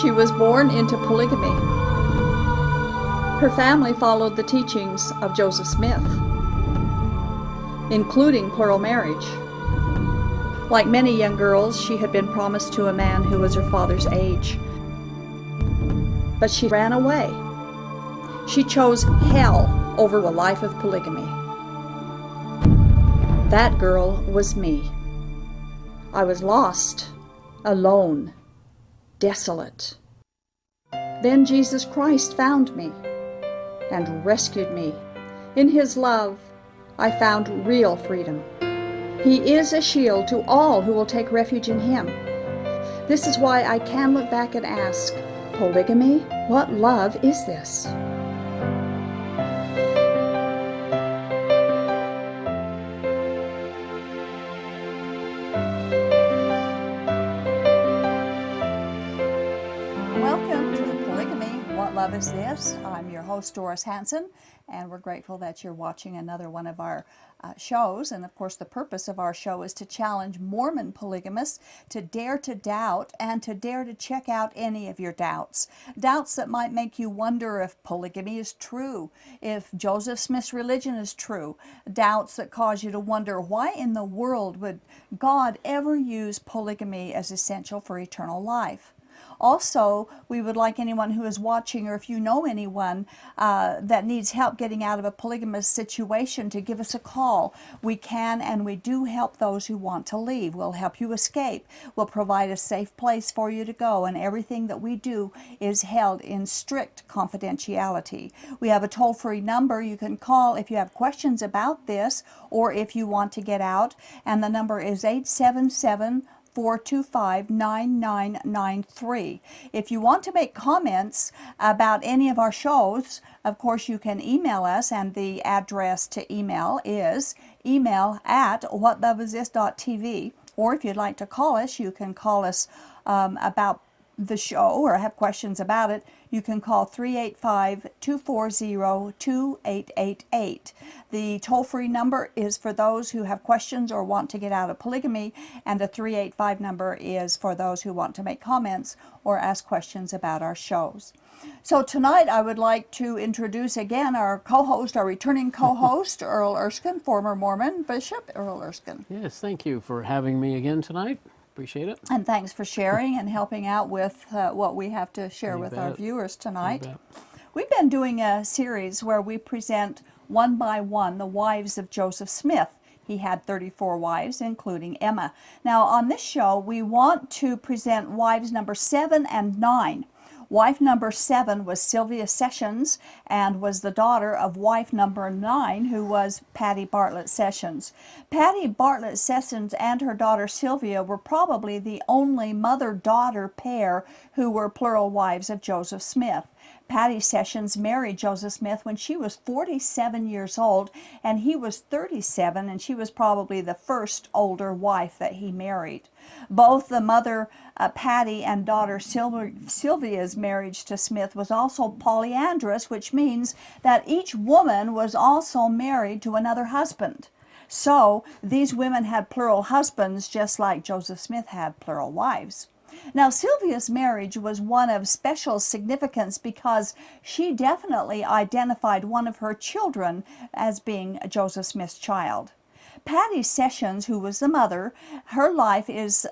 She was born into polygamy. Her family followed the teachings of Joseph Smith, including plural marriage. Like many young girls, she had been promised to a man who was her father's age. But she ran away. She chose hell over a life of polygamy. That girl was me. I was lost, alone, desolate. Then Jesus Christ found me and rescued me. In His love, I found real freedom. He is a shield to all who will take refuge in Him. This is why I can look back and ask, polygamy? What love is this? Welcome to Polygamy, What Love Is This? I'm your host, Doris Hanson, and we're grateful that you're watching another one of our shows. And of course, the purpose of our show is to challenge Mormon polygamists to dare to doubt and to dare to check out any of your doubts. Doubts that might make you wonder if polygamy is true, if Joseph Smith's religion is true. Doubts that cause you to wonder, why in the world would God ever use polygamy as essential for eternal life? Also, we would like anyone who is watching, or if you know anyone that needs help getting out of a polygamous situation, to give us a call. We can and we do help those who want to leave. We'll help you escape. We'll provide a safe place for you to go, and everything that we do is held in strict confidentiality. We have a toll-free number you can call if you have questions about this or if you want to get out, and the number is 877-425-9993. If you want to make comments about any of our shows, of course you can email us, and the address to email is email@whatloveisthis.tv. Or if you'd like to call us, you can call us about the show or have questions about it. You can call 385-240-2888. The toll-free number is for those who have questions or want to get out of polygamy, and the 385 number is for those who want to make comments or ask questions about our shows. So tonight I would like to introduce again our co-host, our returning co-host, Earl Erskine, former Mormon Bishop Earl Erskine. Yes, thank you for having me again tonight. Appreciate it. And thanks for sharing and helping out with what we have to share with our viewers tonight. We've been doing a series where we present one by one the wives of Joseph Smith. He had 34 wives, including Emma. Now, on this show, we want to present wives number 7 and 9. Wife number 7 was Sylvia Sessions and was the daughter of wife number 9, who was Patty Bartlett Sessions. Patty Bartlett Sessions and her daughter Sylvia were probably the only mother-daughter pair who were plural wives of Joseph Smith. Patty Sessions married Joseph Smith when she was 47 years old, and he was 37, and she was probably the first older wife that he married. Both the mother, Patty, and daughter Sylvia's marriage to Smith was also polyandrous, which means that each woman was also married to another husband. So these women had plural husbands, just like Joseph Smith had plural wives. Now, Sylvia's marriage was one of special significance because she definitely identified one of her children as being Joseph Smith's child. Patty Sessions, who was the mother, her life is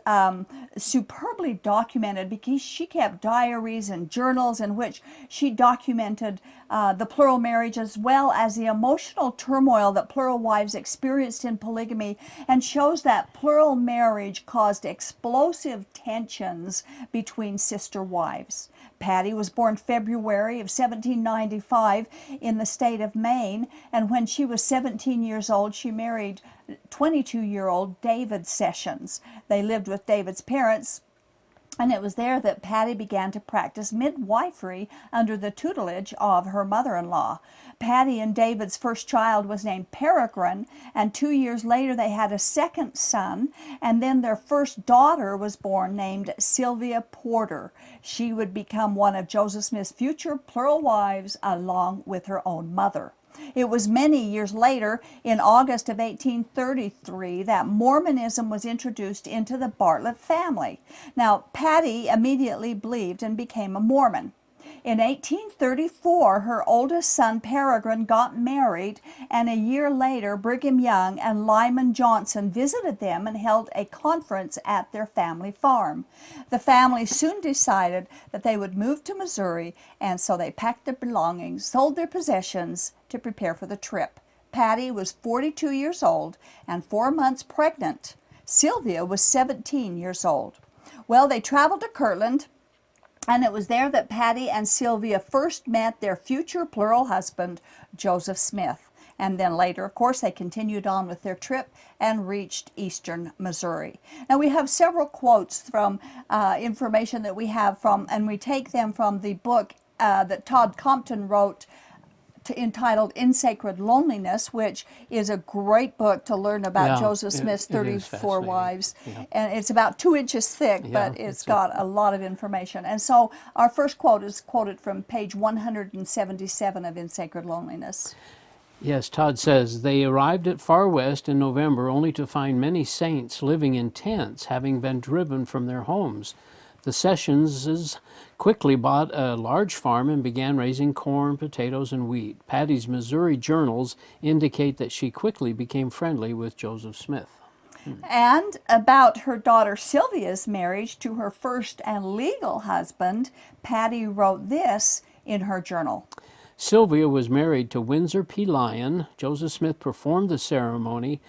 superbly documented because she kept diaries and journals in which she documented the plural marriage as well as the emotional turmoil that plural wives experienced in polygamy, and shows that plural marriage caused explosive tensions between sister wives. Patty was born February of 1795 in the state of Maine, and when she was 17 years old, she married 22-year-old David Sessions. They lived with David's parents, and it was there that Patty began to practice midwifery under the tutelage of her mother-in-law. Patty and David's first child was named Peregrine, and 2 years later they had a second son, and then their first daughter was born named Sylvia Porter. She would become one of Joseph Smith's future plural wives along with her own mother. It was many years later, in August of 1833, that Mormonism was introduced into the Bartlett family. Now, Patty immediately believed and became a Mormon. In 1834, her oldest son, Peregrine, got married, and a year later, Brigham Young and Lyman Johnson visited them and held a conference at their family farm. The family soon decided that they would move to Missouri, and so they packed their belongings, sold their possessions to prepare for the trip. Patty was 42 years old and 4 months pregnant. Sylvia was 17 years old. Well, they traveled to Kirtland, and it was there that Patty and Sylvia first met their future plural husband, Joseph Smith. And then later, of course, they continued on with their trip and reached eastern Missouri. Now, we have several quotes from information that we have from, and we take them from the book that Todd Compton wrote, entitled In Sacred Loneliness, which is a great book to learn about Joseph Smith's 34 wives. Yeah. And it's about 2 inches thick, but it's got a lot of information. And so our first quote is quoted from page 177 of In Sacred Loneliness. Yes, Todd says, they arrived at Far West in November only to find many saints living in tents, having been driven from their homes. The Sessionses quickly bought a large farm and began raising corn, potatoes, and wheat. Patty's Missouri journals indicate that she quickly became friendly with Joseph Smith. And about her daughter Sylvia's marriage to her first and legal husband, Patty wrote this in her journal. Sylvia was married to Windsor P. Lyon. Joseph Smith performed the ceremony.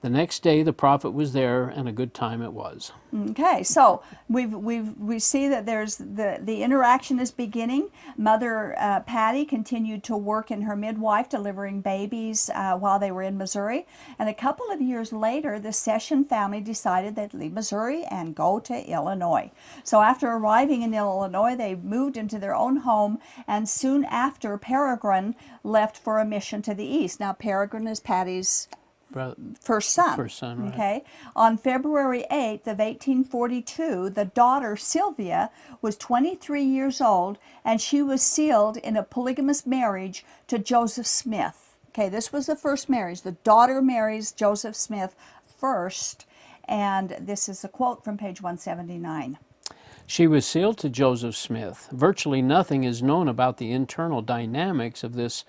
The next day, the prophet was there, and a good time it was. Okay, so we see that there's the interaction is beginning. Mother Patty continued to work in her midwife, delivering babies while they were in Missouri. And a couple of years later, the Session family decided they'd leave Missouri and go to Illinois. So after arriving in Illinois, they moved into their own home, and soon after, Peregrine left for a mission to the east. Now, Peregrine is Patty's first son. Right. Okay. On February 8th of 1842, the daughter Sylvia was 23 years old, and she was sealed in a polygamous marriage to Joseph Smith. Okay, this was the first marriage. The daughter marries Joseph Smith first, and this is a quote from page 179. She was sealed to Joseph Smith. Virtually nothing is known about the internal dynamics of this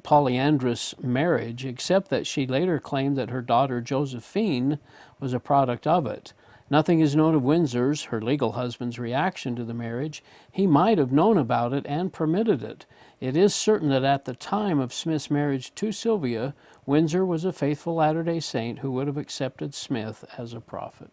polyandrous marriage, except that she later claimed that her daughter Josephine was a product of it. Nothing is known of Windsor's, her legal husband's, reaction to the marriage. He might have known about it and permitted it. It is certain that at the time of Smith's marriage to Sylvia, Windsor was a faithful Latter-day Saint who would have accepted Smith as a prophet.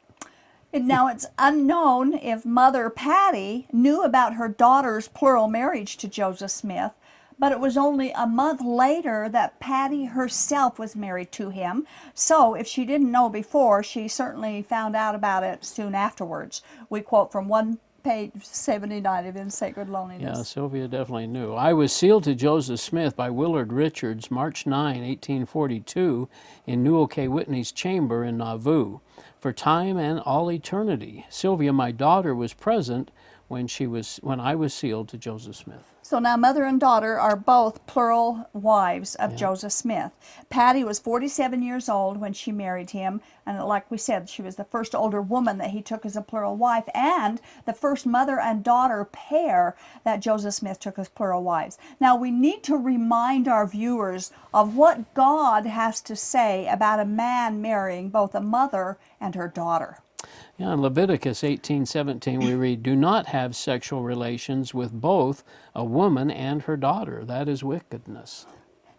Now, it's unknown if Mother Patty knew about her daughter's plural marriage to Joseph Smith, but it was only a month later that Patty herself was married to him. So if she didn't know before, she certainly found out about it soon afterwards. We quote from page 79 of In Sacred Loneliness. Yeah, Sylvia definitely knew. I was sealed to Joseph Smith by Willard Richards, March 9, 1842, in Newell K. Whitney's chamber in Nauvoo, for time and all eternity. Sylvia, my daughter, was present when I was sealed to Joseph Smith. So now mother and daughter are both plural wives of Joseph Smith. Patty was 47 years old when she married him, and like we said, she was the first older woman that he took as a plural wife, and the first mother and daughter pair that Joseph Smith took as plural wives. Now we need to remind our viewers of what God has to say about a man marrying both a mother and her daughter. Yeah, in Leviticus 18:17 we read, "Do not have sexual relations with both a woman and her daughter. That is wickedness."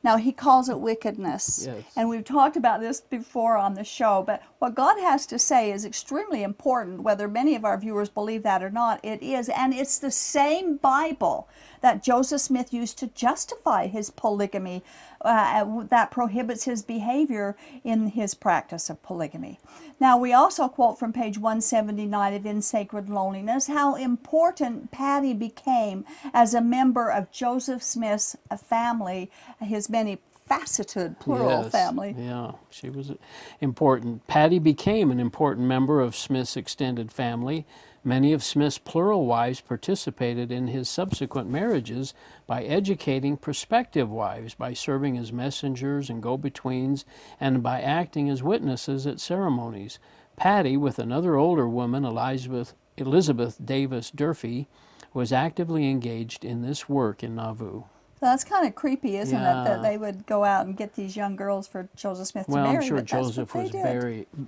Now, he calls it wickedness. Yes. And we've talked about this before on the show, but what God has to say is extremely important, whether many of our viewers believe that or not. It is, and it's the same Bible that Joseph Smith used to justify his polygamy, that prohibits his behavior in his practice of polygamy. Now, we also quote from page 179 of In Sacred Loneliness how important Patty became as a member of Joseph Smith's family, his many faceted plural family. Yeah, she was important. Patty became an important member of Smith's extended family. Many of Smith's plural wives participated in his subsequent marriages by educating prospective wives, by serving as messengers and go-betweens, and by acting as witnesses at ceremonies. Patty, with another older woman, Elizabeth Davis Durfee, was actively engaged in this work in Nauvoo. So that's kind of creepy, isn't it, Yeah. that they would go out and get these young girls for Joseph Smith to Well, marry? I'm sure but that's what Joseph they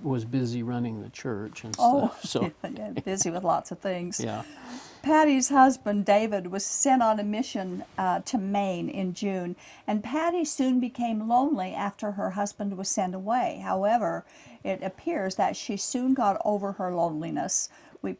was did. busy running the church and Oh, stuff. So yeah, busy with lots of things. yeah. Patty's husband, David, was sent on a mission to Maine in June, and Patty soon became lonely after her husband was sent away. However, it appears that she soon got over her loneliness. We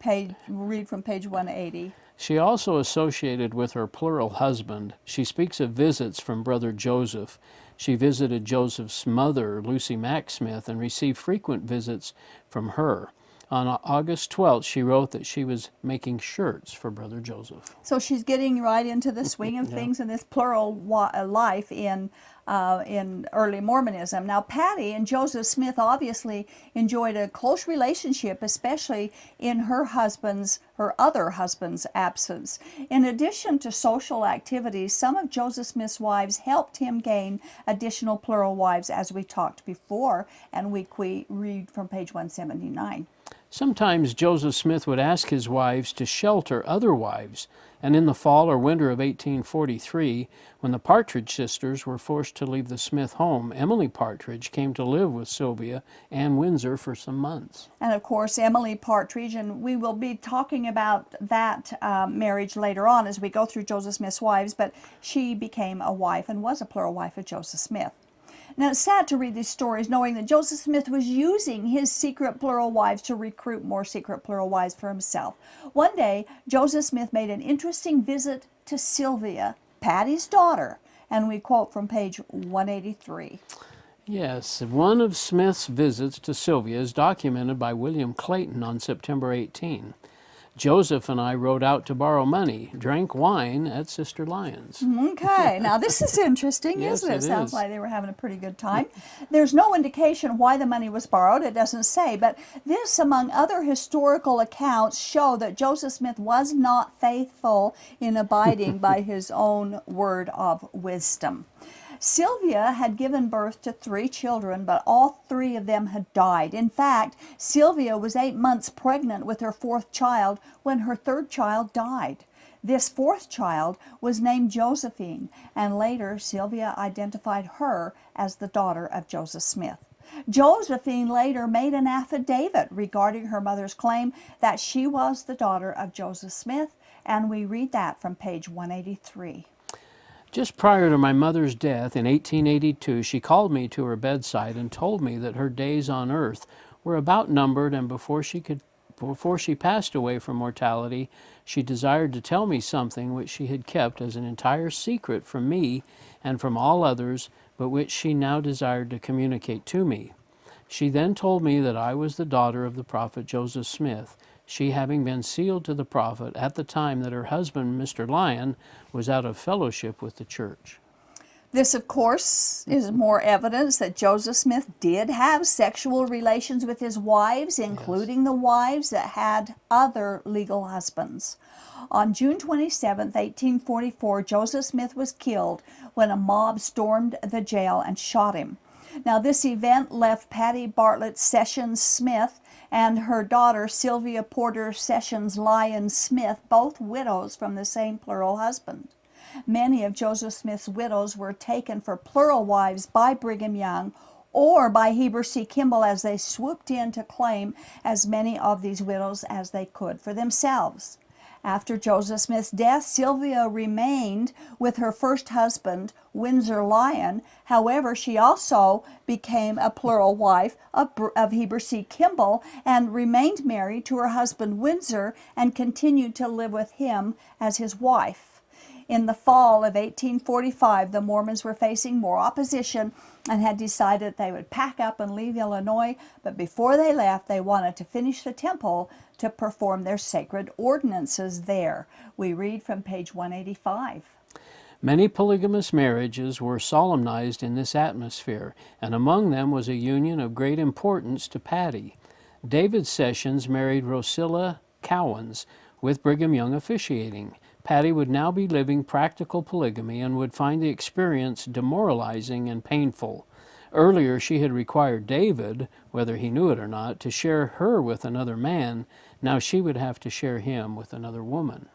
read from page 180. She also associated with her plural husband. She speaks of visits from brother Joseph. She visited Joseph's mother, Lucy Mack Smith, and received frequent visits from her. On August 12th, she wrote that she was making shirts for brother Joseph. So she's getting right into the swing of Yeah. things in this plural life in early Mormonism. Now, Patty and Joseph Smith obviously enjoyed a close relationship, especially in her other husband's absence. In addition to social activities, some of Joseph Smith's wives helped him gain additional plural wives, as we talked before, and we read from page 179. Sometimes Joseph Smith would ask his wives to shelter other wives, and in the fall or winter of 1843, when the Partridge sisters were forced to leave the Smith home, Emily Partridge came to live with Sylvia and Windsor for some months. And of course, Emily Partridge, and we will be talking about that marriage later on as we go through Joseph Smith's wives, but she became a wife and was a plural wife of Joseph Smith. Now, it's sad to read these stories knowing that Joseph Smith was using his secret plural wives to recruit more secret plural wives for himself. One day, Joseph Smith made an interesting visit to Sylvia, Patty's daughter, and we quote from page 183. Yes, one of Smith's visits to Sylvia is documented by William Clayton on September 18. Joseph and I rode out to borrow money, drank wine at Sister Lyon's. Okay, now this is interesting, Yes, isn't it? it Sounds is. like they were having a pretty good time. There's no indication why the money was borrowed, it doesn't say, but this, among other historical accounts, show that Joseph Smith was not faithful in abiding by his own word of wisdom. Sylvia had given birth to 3 children, but all 3 of them had died. In fact, Sylvia was 8 months pregnant with her 4th child when her 3rd child died. This 4th child was named Josephine, and later Sylvia identified her as the daughter of Joseph Smith. Josephine later made an affidavit regarding her mother's claim that she was the daughter of Joseph Smith, and we read that from page 183. Just prior to my mother's death in 1882, she called me to her bedside and told me that her days on earth were about numbered, and before she passed away from mortality, she desired to tell me something which she had kept as an entire secret from me and from all others, but which she now desired to communicate to me. She then told me that I was the daughter of the prophet Joseph Smith, she having been sealed to the prophet at the time that her husband, Mr. Lyon, was out of fellowship with the church. This, of course, is more evidence that Joseph Smith did have sexual relations with his wives, including the wives that had other legal husbands. On June 27, 1844, Joseph Smith was killed when a mob stormed the jail and shot him. Now, this event left Patty Bartlett Sessions Smith and her daughter Sylvia Porter Sessions Lyon Smith, both widows from the same plural husband. Many of Joseph Smith's widows were taken for plural wives by Brigham Young or by Heber C. Kimball as they swooped in to claim as many of these widows as they could for themselves. After Joseph Smith's death, Sylvia remained with her first husband, Windsor Lyon. However, she also became a plural wife of Heber C. Kimball and remained married to her husband Windsor and continued to live with him as his wife. In the fall of 1845, the Mormons were facing more opposition and had decided they would pack up and leave Illinois, but before they left, they wanted to finish the temple to perform their sacred ordinances there. We read from page 185. Many polygamous marriages were solemnized in this atmosphere, and among them was a union of great importance to Patty. David Sessions married Rosilla Cowans, with Brigham Young officiating. Patty would now be living practical polygamy and would find the experience demoralizing and painful. Earlier, she had required David, whether he knew it or not, to share her with another man. Now she would have to share him with another woman.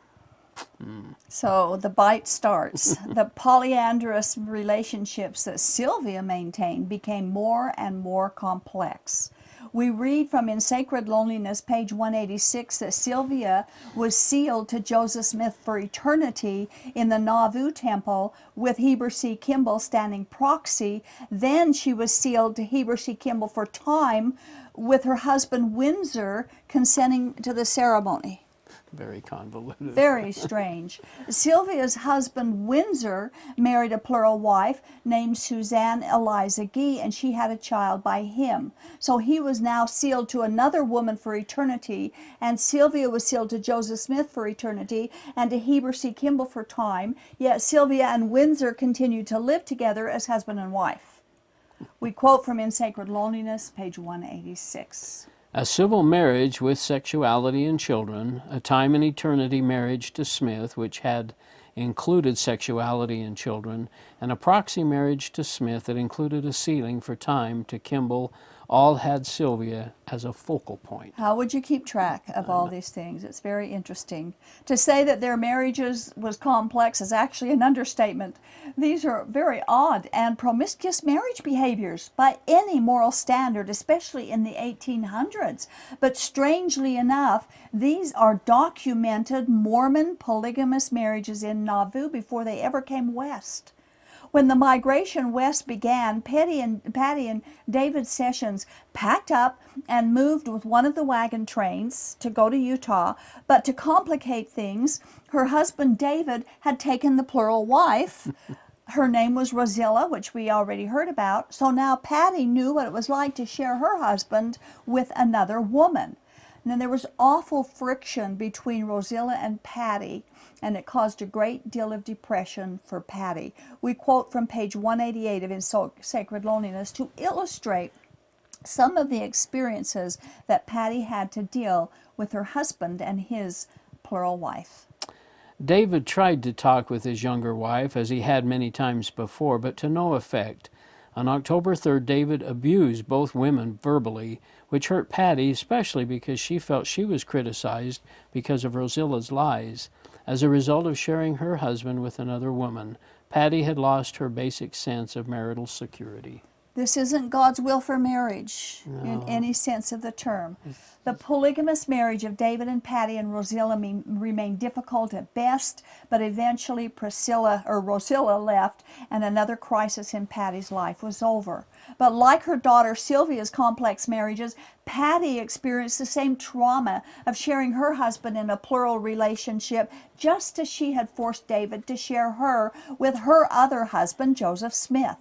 So the bite starts. The polyandrous relationships that Sylvia maintained became more and more complex. We read from In Sacred Loneliness, page 186, that Sylvia was sealed to Joseph Smith for eternity in the Nauvoo temple with Heber C. Kimball standing proxy. Then she was sealed to Heber C. Kimball for time with her husband Windsor consenting to the ceremony. Very convoluted. Very strange. Sylvia's husband Windsor married a plural wife named Suzanne Eliza Gee, and she had a child by him. So he was now sealed to another woman for eternity, and Sylvia was sealed to Joseph Smith for eternity and to Heber C. Kimball for time, yet Sylvia and Windsor continued to live together as husband and wife. We quote from In Sacred Loneliness, page 186. A civil marriage with sexuality and children, a time and eternity marriage to Smith, which had included sexuality and children, and a proxy marriage to Smith that included a sealing for time to Kimball, all had Sylvia as a focal point. How would you keep track of all these things? It's very interesting. To say that their marriages was complex is actually an understatement. These are very odd and promiscuous marriage behaviors by any moral standard, especially in the 1800s. But strangely enough, these are documented Mormon polygamous marriages in Nauvoo before they ever came west. When the migration west began, Patty and David Sessions packed up and moved with one of the wagon trains to go to Utah. But to complicate things, her husband David had taken the plural wife. Her name was Rosilla, which we already heard about. So now Patty knew what it was like to share her husband with another woman. And then there was awful friction between Rosilla and Patty, and it caused a great deal of depression for Patty. We quote from page 188 of In Sacred Loneliness to illustrate some of the experiences that Patty had to deal with her husband and his plural wife. David tried to talk with his younger wife, as he had many times before, but to no effect. On October 3rd, David abused both women verbally, which hurt Patty, especially because she felt she was criticized because of Rosilla's lies. As a result of sharing her husband with another woman, Patty had lost her basic sense of marital security. This isn't God's will for marriage in any sense of the term. The polygamous marriage of David and Patty and Rosilla remained difficult at best, but eventually Rosilla left and another crisis in Patty's life was over. But like her daughter Sylvia's complex marriages, Patty experienced the same trauma of sharing her husband in a plural relationship, just as she had forced David to share her with her other husband, Joseph Smith.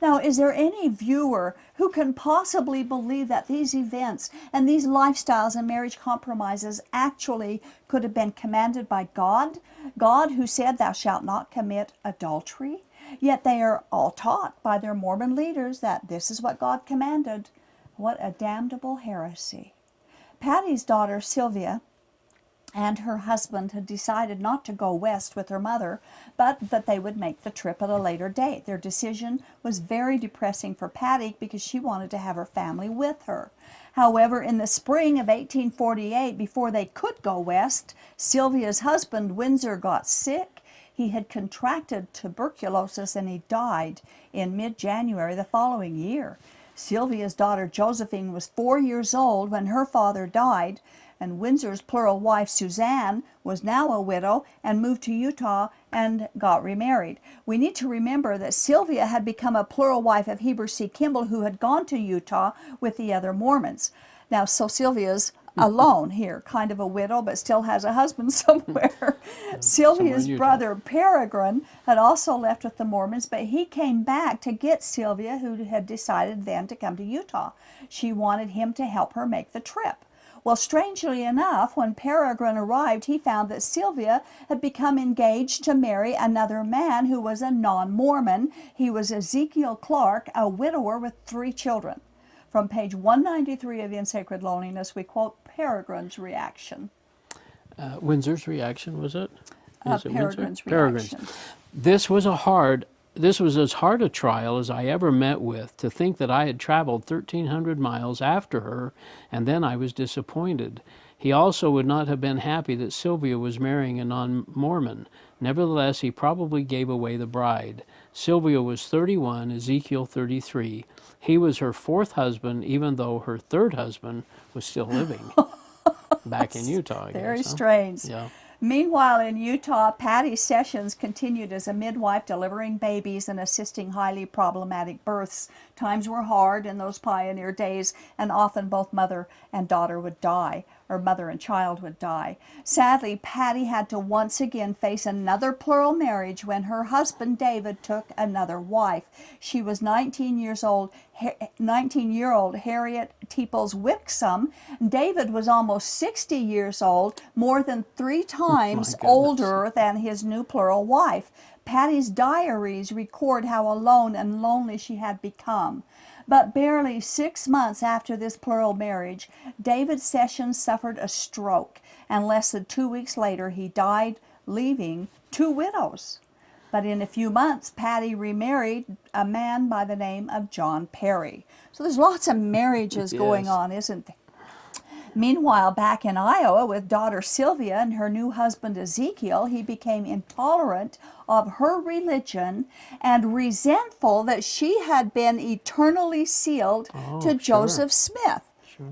Now, is there any viewer who can possibly believe that these events and these lifestyles and marriage compromises actually could have been commanded by God? God who said, "Thou shalt not commit adultery"? Yet they are all taught by their Mormon leaders that this is what God commanded. What a damnable heresy. Patty's daughter Sylvia and her husband had decided not to go west with her mother, but that they would make the trip at a later date. Their decision was very depressing for Patty because she wanted to have her family with her. However, in the spring of 1848, before they could go west, Sylvia's husband, Windsor, got sick. He had contracted tuberculosis and he died in mid-January the following year. Sylvia's daughter Josephine was 4 years old when her father died, and Windsor's plural wife, Suzanne, was now a widow and moved to Utah and got remarried. We need to remember that Sylvia had become a plural wife of Heber C. Kimball, who had gone to Utah with the other Mormons. Now, so Sylvia's alone here, kind of a widow, but still has a husband somewhere. Sylvia's brother, Peregrine, had also left with the Mormons, but he came back to get Sylvia, who had decided then to come to Utah. She wanted him to help her make the trip. Well, strangely enough, when Peregrine arrived, he found that Sylvia had become engaged to marry another man who was a non-Mormon. He was Ezekiel Clark, a widower with 3 children. From page 193 of In Sacred Loneliness, we quote Peregrine's reaction. Windsor's reaction, was it? Is it Windsor? Peregrine's Peregrine's. reaction. This was as hard a trial as I ever met with, to think that I had traveled 1,300 miles after her, and then I was disappointed. He also would not have been happy that Sylvia was marrying a non-Mormon. Nevertheless, he probably gave away the bride. Sylvia was 31, Ezekiel 33. He was her fourth husband, even though her third husband was still living back in Utah, I guess. Very strange. Yeah. Meanwhile, in Utah, Patty Sessions continued as a midwife, delivering babies and assisting highly problematic births. Times were hard in those pioneer days, and often both mother and daughter would die, or mother and child would die. Sadly, Patty had to once again face another plural marriage when her husband David took another wife. She was 19-year-old Harriet Teeples Wixom. David was almost 60 years old, more than 3 times older than his new plural wife. Patty's diaries record how alone and lonely she had become. But barely 6 months after this plural marriage, David Sessions suffered a stroke, and less than 2 weeks later he died, leaving 2 widows. But in a few months, Patty remarried a man by the name of John Perry. So there's lots of marriages going on, isn't there? Meanwhile, back in Iowa with daughter Sylvia and her new husband Ezekiel, he became intolerant of her religion and resentful that she had been eternally sealed to Joseph Smith.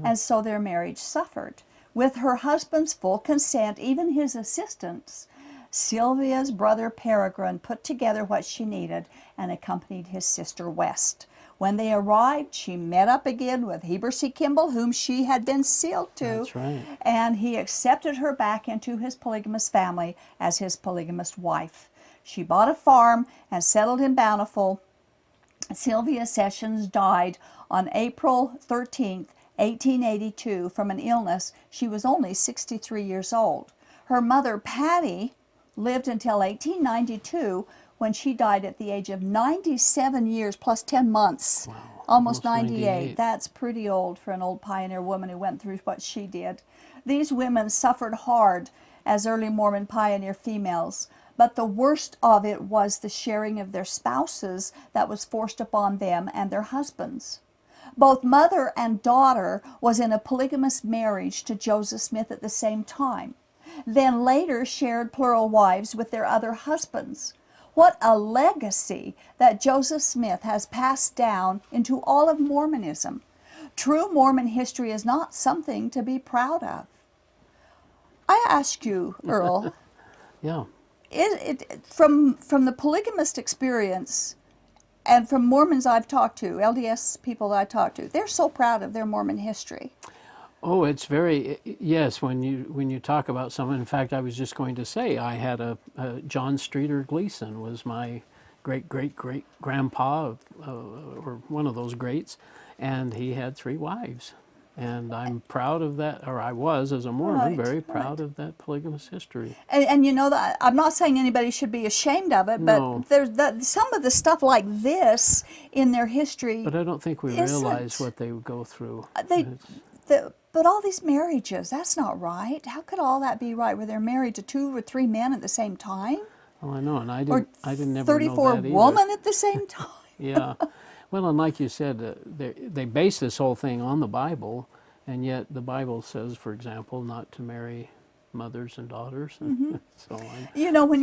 And so their marriage suffered. With her husband's full consent, even his assistance, Sylvia's brother Peregrine put together what she needed and accompanied his sister west. When they arrived, she met up again with Heber C. Kimball, whom she had been sealed to. That's right. And he accepted her back into his polygamous family as his polygamous wife. She bought a farm and settled in Bountiful. Sylvia Sessions died on April 13th, 1882, from an illness. She was only 63 years old. Her mother, Patty, lived until 1892, when she died at the age of 97 years plus 10 months. Wow, almost 98. That's pretty old for an old pioneer woman who went through what she did. These women suffered hard as early Mormon pioneer females, but the worst of it was the sharing of their spouses that was forced upon them and their husbands. Both mother and daughter was in a polygamous marriage to Joseph Smith at the same time, then later shared plural wives with their other husbands. What a legacy that Joseph Smith has passed down into all of Mormonism. True Mormon history is not something to be proud of. I ask you, Earl, Yeah. from the polygamist experience and from Mormons I've talked to, LDS people that I talked to, they're so proud of their Mormon history. Oh, it's very, yes, when you talk about someone, in fact, I was just going to say, I had a John Streeter Gleason was my great-great-great-grandpa, or one of those greats, and he had 3 wives. And I'm proud of that, or I was, as a Mormon, very proud of that polygamous history. And you know, that I'm not saying anybody should be ashamed of it, No. but there's some of the stuff like this in their history. But I don't think we realize what they would go through. But all these marriages, that's not right. How could all that be right, where they're married to 2 or 3 men at the same time? Well, I know, and I Or didn't never 34 know that either. women at the same time? Yeah. Well, and like you said, they base this whole thing on the Bible, and yet the Bible says, for example, not to marry mothers and daughters, and so on. You know, when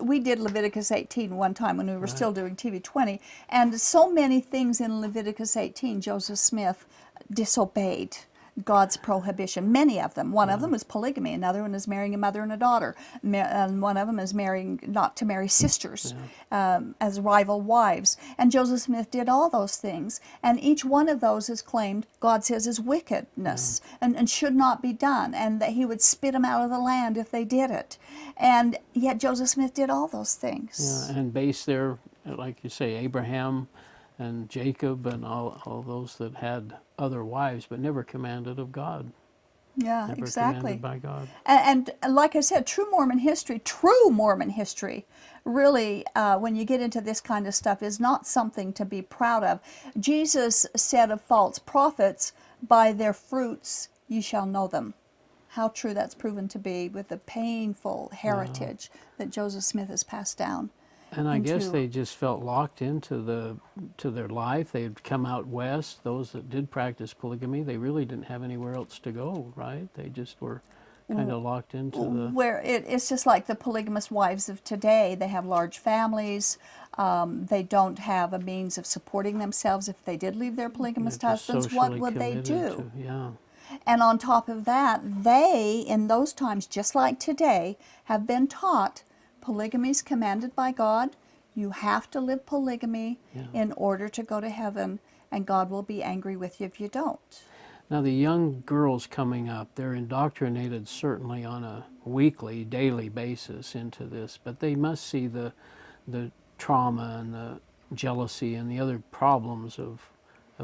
we did Leviticus 18 one time when we were still doing TV 20, and so many things in Leviticus 18, Joseph Smith disobeyed God's prohibition, many of them. One of them is polygamy, another one is marrying a mother and a daughter, and one of them is not to marry sisters as rival wives. And Joseph Smith did all those things, and each one of those is claimed, God says, is wickedness and should not be done, and that he would spit them out of the land if they did it. And yet Joseph Smith did all those things. Yeah, and based their, like you say, Abraham and Jacob and all those that had other wives, but never commanded of God. Yeah, Never exactly. commanded by God. And like I said, true Mormon history, really, when you get into this kind of stuff, is not something to be proud of. Jesus said of false prophets, by their fruits you shall know them. how true that's proven to be with the painful heritage that Joseph Smith has passed down. And I guess into- they just felt locked into their life. They had come out west. Those that did practice polygamy, they really didn't have anywhere else to go, right? They just were kind of locked into the. Where it's just like the polygamous wives of today. They have large families. They don't have a means of supporting themselves if they did leave their polygamous They're just husbands. What socially would they committed do? to- yeah. And on top of that, they, in those times, just like today, have been taught polygamy is commanded by God. You have to live polygamy in order to go to heaven, and God will be angry with you if you don't. Now, the young girls coming up, they're indoctrinated certainly on a weekly, daily basis into this, but they must see the trauma and the jealousy and the other problems of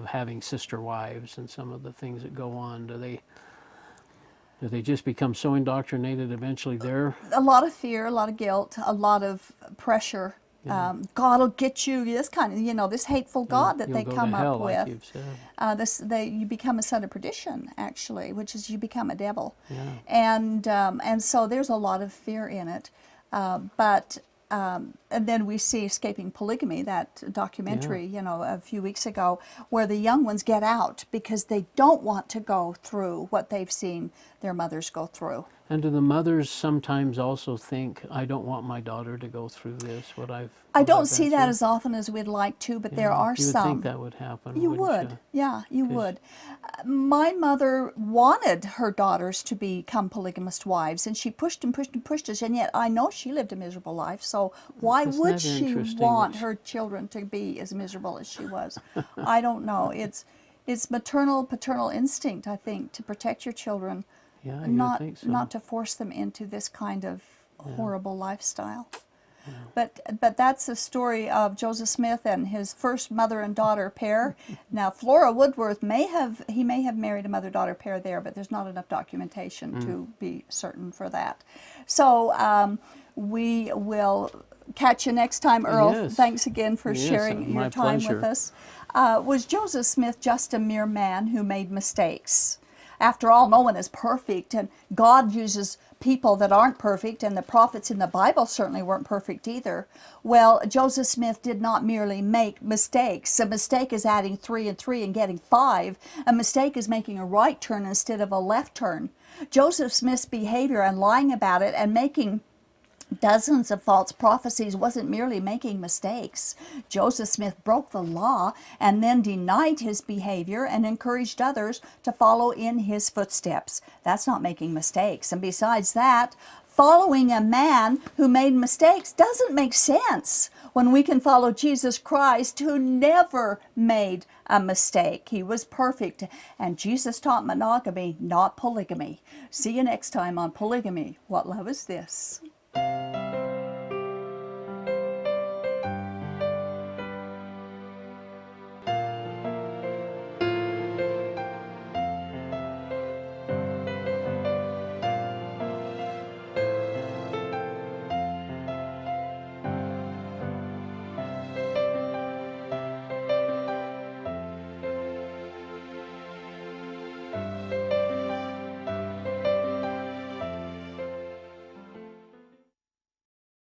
having sister wives and some of the things that go on. Do they just become so indoctrinated eventually they're... A lot of fear, a lot of guilt, a lot of pressure. God will get you. This kind of, this hateful God that they You'll go come to up hell, with. like you've said. You become a son of perdition, actually, which is you become a devil. Yeah. And so there's a lot of fear in it. And then we see Escaping Polygamy, that documentary, a few weeks ago, where the young ones get out because they don't want to go through what they've seen their mothers go through. And do the mothers sometimes also think, I don't want my daughter to go through this, I don't I've see been that through? as often as we'd like to, but there Yeah, are you would some. think that would happen, You wouldn't would, yeah, you would. My mother wanted her daughters to become polygamist wives, and she pushed and pushed and pushed us, and yet I know she lived a miserable life, so why Isn't would that she interesting want that her children to be as miserable as she was? I don't know. It's maternal, paternal instinct, I think, to protect your children, Yeah, you would think so. not to force them into this kind of horrible lifestyle. But that's the story of Joseph Smith and his first mother and daughter pair. Now, Flora Woodworth may have married a mother-daughter pair there, but there's not enough documentation to be certain for that. So we will catch you next time, Earl. Yes. Thanks again for Yes, sharing my your time pleasure. with us. Was Joseph Smith just a mere man who made mistakes? After all, no one is perfect, and God uses people that aren't perfect, and the prophets in the Bible certainly weren't perfect either. Well, Joseph Smith did not merely make mistakes. A mistake is adding 3 and 3 and getting 5. A mistake is making a right turn instead of a left turn. Joseph Smith's behavior and lying about it and making dozens of false prophecies wasn't merely making mistakes. Joseph Smith broke the law and then denied his behavior and encouraged others to follow in his footsteps. That's not making mistakes. And besides that, following a man who made mistakes doesn't make sense when we can follow Jesus Christ, who never made a mistake. He was perfect, and Jesus taught monogamy, not polygamy. See you next time on Polygamy. What Love Is This?